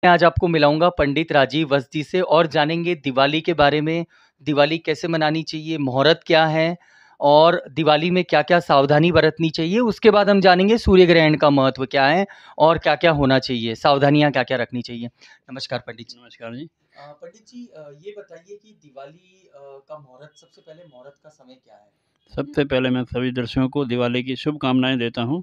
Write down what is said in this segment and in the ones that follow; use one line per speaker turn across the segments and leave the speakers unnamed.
मैं आज आपको मिलाऊँगा पंडित राजीव वस्त जी से और जानेंगे दिवाली के बारे में, दिवाली कैसे मनानी चाहिए, मुहूर्त क्या है और दिवाली में क्या-क्या सावधानी बरतनी चाहिए। उसके बाद हम जानेंगे सूर्य ग्रहण का महत्व क्या है और क्या-क्या होना चाहिए, सावधानियाँ क्या-क्या रखनी चाहिए। नमस्कार पंडित जी।
नमस्कार जी।
पंडित जी ये बताइए कि दिवाली का मुहूर्त सबसे पहले मुहूर्त का समय क्या है?
सबसे पहले मैं सभी दर्शकों को दिवाली की शुभकामनाएँ देता हूँ।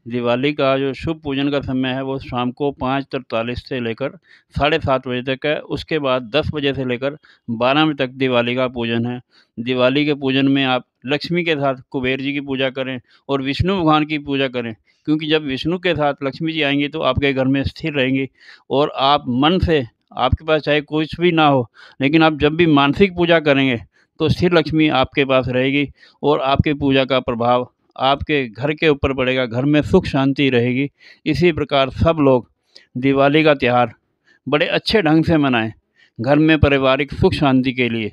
दिवाली का जो शुभ पूजन का समय है वो शाम को 5:43 से लेकर साढ़े 7 बजे तक है। उसके बाद 10 बजे से लेकर 12 बजे तक दिवाली का पूजन है। दिवाली के पूजन में आप लक्ष्मी के साथ कुबेर जी की पूजा करें और विष्णु भगवान की पूजा करें। क्योंकि जब विष्णु के साथ लक्ष्मी जी आएँगी तो आपके घर में स्थिर रहेंगी और आप मन से आपके पास चाहे कुछ भी ना हो, लेकिन आप जब भी मानसिक पूजा करेंगे तो स्थिर लक्ष्मी आपके पास रहेगी और आपकी पूजा का प्रभाव आपके घर के ऊपर पड़ेगा, घर में सुख शांति रहेगी। इसी प्रकार सब लोग दिवाली का त्योहार बड़े अच्छे ढंग से मनाएँ, घर में पारिवारिक सुख शांति के लिए।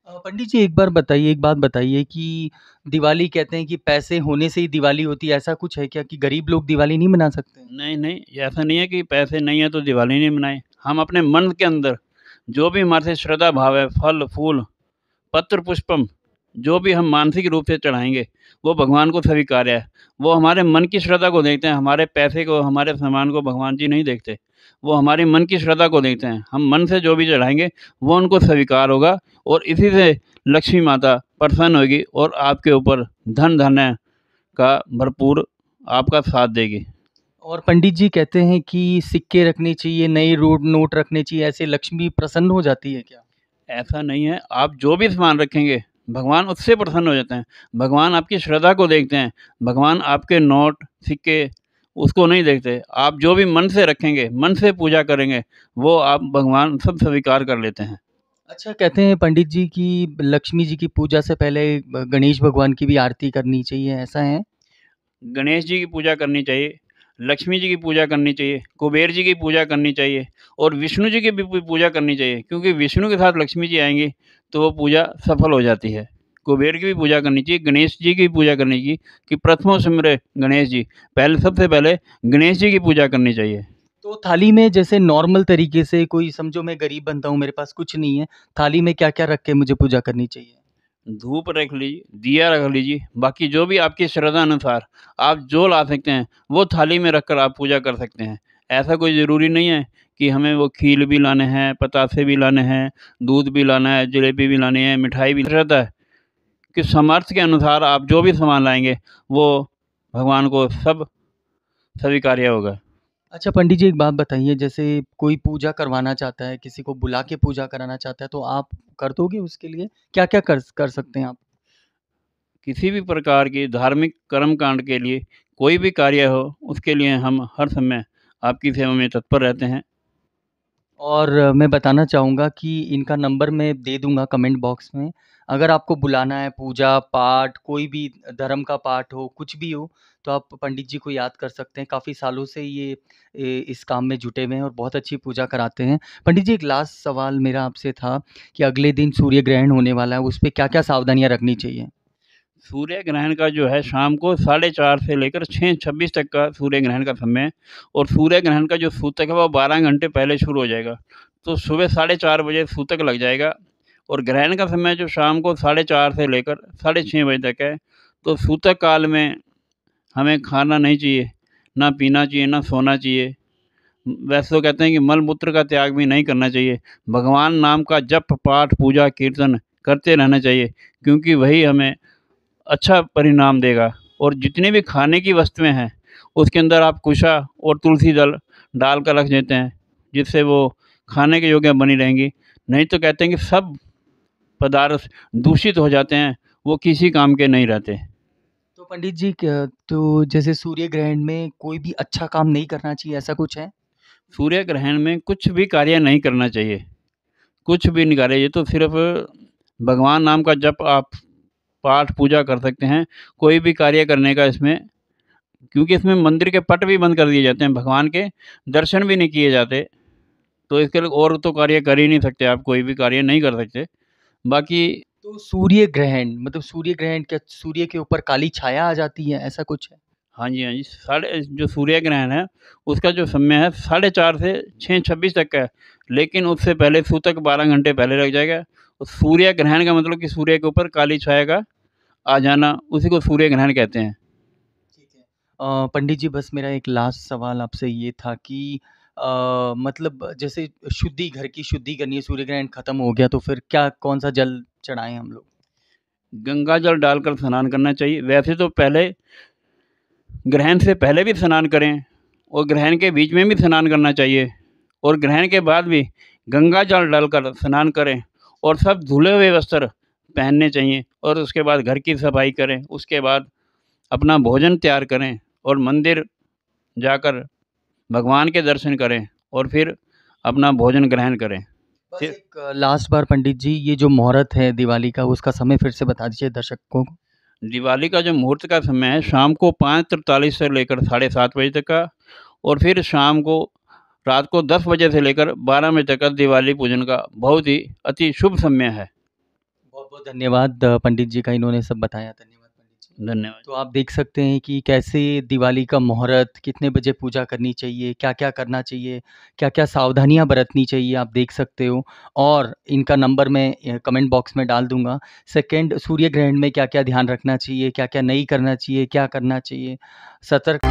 पंडित जी एक बात बताइए कि दिवाली कहते हैं कि पैसे होने से ही दिवाली होती है, ऐसा कुछ है क्या कि गरीब लोग दिवाली नहीं मना सकते हैं?
नहीं, नहीं, ये ऐसा नहीं है कि पैसे नहीं है तो दिवाली नहीं मनाएँ। हम अपने मन के अंदर जो भी हमारे से श्रद्धा भाव है, फल, फूल, पत्र पुष्पम जो भी हम मानसिक रूप से चढ़ाएँगे, वो भगवान को स्वीकार्य है। वो हमारे मन की श्रद्धा को देखते हैं, हमारे पैसे को, हमारे सामान को भगवान जी नहीं देखते। वो हमारे मन की श्रद्धा को देखते हैं। हम मन से जो भी चढ़ाएँगे, वो उनको स्वीकार होगा और इसी से लक्ष्मी माता प्रसन्न होगी और आपके ऊपर धन-धान्य का भरपूर आपका साथ देगी।
और पंडित जी कहते हैं कि सिक्के रखने चाहिए, नए रोड नोट रखने चाहिए, ऐसे लक्ष्मी प्रसन्न हो जाती है क्या?
ऐसा नहीं है, आप जो भी सामान रखेंगे, भगवान उससे प्रसन्न हो जाते हैं। भगवान आपकी श्रद्धा को देखते हैं, भगवान आपके नोट, सिक्के उसको नहीं देखते। आप जो भी मन से रखेंगे, मन से पूजा करेंगे, वो आप भगवान सब स्वीकार कर लेते हैं।
अच्छा कहते हैं पंडित जी कि लक्ष्मी जी की पूजा से पहले गणेश भगवान की भी आरती करनी चाहिए, ऐसा है?
गणेश जी की पूजा करनी चाहिए, लक्ष्मी जी की पूजा करनी चाहिए, कुबेर जी की पूजा करनी चाहिए और विष्णु जी की भी पूजा करनी चाहिए क्योंकि विष्णु के साथ लक्ष्मी जी आएँगी, तो वो पूजा सफल हो जाती है। कुबेर की भी पूजा करनी चाहिए, गणेश जी की पूजा करनी चाहिए कि प्रथमो सिमरे गणेश जी, पहले सबसे पहले गणेश जी की पूजा करनी चाहिए।
तो थाली में जैसे नॉर्मल तरीके से कोई समझो मैं गरीब बंदा हूँ, मेरे पास कुछ नहीं है, थाली में क्या-क्या रख के मुझे पूजा करनी चाहिए?
धूप रख लीजिए, दिया रख लीजिए, बाकी जो भी आपकी श्रद्धा अनुसार आप जो ला सकते हैं, वो थाली में रखकर आप पूजा कर सकते हैं। ऐसा कोई ज़रूरी नहीं है कि हमें वो खील भी लाने हैं, पतासे भी लाने हैं, दूध भी लाना है, जलेबी भी लानी है, मिठाई भी रहता है कि सामर्थ्य के अनुसार आप जो भी सामान लाएँगे, वो भगवान को सब स्वीकार्य होगा।
अच्छा पंडित जी एक बात बताइए जैसे कोई पूजा करवाना चाहता है, किसी को बुला के पूजा कराना चाहता है, तो आप कर दोगे उसके लिए? क्या-क्या कर सकते हैं आप?
किसी भी प्रकार की धार्मिक कर्मकांड के लिए कोई भी कार्य हो, उसके लिए हम हर समय आपकी सेवा में तत्पर रहते हैं।
और मैं बताना चाहूँगा कि इनका नंबर मैं दे दूँगा कमेंट बॉक्स में। अगर आपको बुलाना है पूजा-पाठ, कोई भी धर्म का पाठ हो, कुछ भी हो, तो आप पंडित जी को याद कर सकते हैं। काफ़ी सालों से ये इस काम में जुटे हुए हैं और बहुत अच्छी पूजा कराते हैं। पंडित जी एक लास्ट सवाल मेरा आपसे था कि अगले दिन सूर्य ग्रहण होने वाला है, उस पे क्या-क्या सावधानियाँ रखनी चाहिए?
सूर्य ग्रहण का जो है शाम को 4:30 से लेकर 6:26 तक का सूर्य ग्रहण का समय है और सूर्य ग्रहण का जो सूतक है वो 12 घंटे पहले शुरू हो जाएगा। तो सुबह 4:30 बजे सूतक लग जाएगा और ग्रहण का समय जो शाम को 4:30 से लेकर 6:30 बजे तक है। तो सूतक काल में हमें खाना नहीं चाहिए, ना पीना चाहिए, ना सोना चाहिए। वैसे तो कहते हैं कि मल-मूत्र का त्याग भी नहीं करना चाहिए। भगवान नाम का जप, पाठ, पूजा, कीर्तन करते रहना चाहिए क्योंकि वही हमें अच्छा परिणाम देगा और जितनी भी खाने की वस्तुएँ हैं, उसके अंदर आप कुशा और तुलसी दल डाल कर रख देते हैं, जिससे वो खाने के योग्य बनी रहेंगी। नहीं तो कहते हैं कि सब पदार्थ दूषित हो जाते हैं, वो किसी काम के नहीं रहते।
तो पंडित जी तो जैसे सूर्य ग्रहण में कोई भी अच्छा काम नहीं करना चाहिए, ऐसा कुछ है?
सूर्य ग्रहण में कुछ भी कार्य नहीं करना चाहिए, कुछ भी नहीं कार्य, ये तो सिर्फ़ भगवान नाम का जप आप पाठ पूजा कर सकते हैं, कोई भी कार्य करने का इसमें क्योंकि इसमें मंदिर के पट भी बंद कर दिए जाते हैं, भगवान के दर्शन भी नहीं किए जाते, तो इसके लिए और तो कार्य कर ही नहीं सकते आप, कोई भी कार्य नहीं कर सकते। बाकी
तो सूर्य ग्रहण मतलब सूर्य ग्रहण क्या सूर्य के ऊपर काली छाया आ जाती है, ऐसा कुछ है?
हाँ जी, हाँ जी। जो सूर्य ग्रहण है, उसका जो समय है 4:30 से 6:26 तक का है, लेकिन उससे पहले सूतक 12 घंटे पहले लग जाएगा। और सूर्य ग्रहण का मतलब कि सूर्य के ऊपर काली छाया का आ जाना, उसी को सूर्य ग्रहण कहते हैं।
ठीक है। पंडित जी बस मेरा एक लास्ट सवाल आपसे ये था कि मतलब जैसे शुद्धि घर की शुद्धि करनी है, सूर्य ग्रहण खत्म हो गया तो फिर क्या कौन-सा जल चढ़ाएँ हम लोग?
गंगा जल डालकर स्नान करना चाहिए। वैसे तो पहले ग्रहण से पहले भी स्नान करें और ग्रहण के बीच में भी स्नान करना चाहिए, और ग्रहण के बाद भी गंगा जल डालकर स्नान करें, और सब धुले हुए वस्त्र पहनने चाहिए, और उसके बाद घर की सफाई करें। उसके बाद अपना भोजन तैयार करें और मंदिर जाकर भगवान के दर्शन करें, और फिर अपना भोजन ग्रहण करें।
बस
फिर
एक लास्ट बार पंडित जी ये जो मुहूर्त है दिवाली का उसका समय फिर से बता दीजिए दर्शकों को।
दिवाली का जो मुहूर्त का समय है शाम को 5:43 से लेकर 7:30 बजे तक का, और फिर शाम को रात को 10 बजे से लेकर 12 बजे तक का दिवाली पूजन का बहुत ही अति शुभ समय है।
बहुत-बहुत धन्यवाद पंडित जी का इन्होंने सब बताया। धन्यवाद पंडित जी।
धन्यवाद।
तो आप देख सकते हैं कि कैसे दिवाली का मुहूर्त, कितने बजे पूजा करनी चाहिए, क्या-क्या करना चाहिए, क्या-क्या सावधानियाँ बरतनी चाहिए, आप देख सकते हो। और इनका नंबर मैं कमेंट बॉक्स में डाल दूँगा। सेकंड सूर्य ग्रहण में क्या-क्या ध्यान रखना चाहिए, क्या-क्या नहीं करना चाहिए, क्या करना चाहिए, सतर्क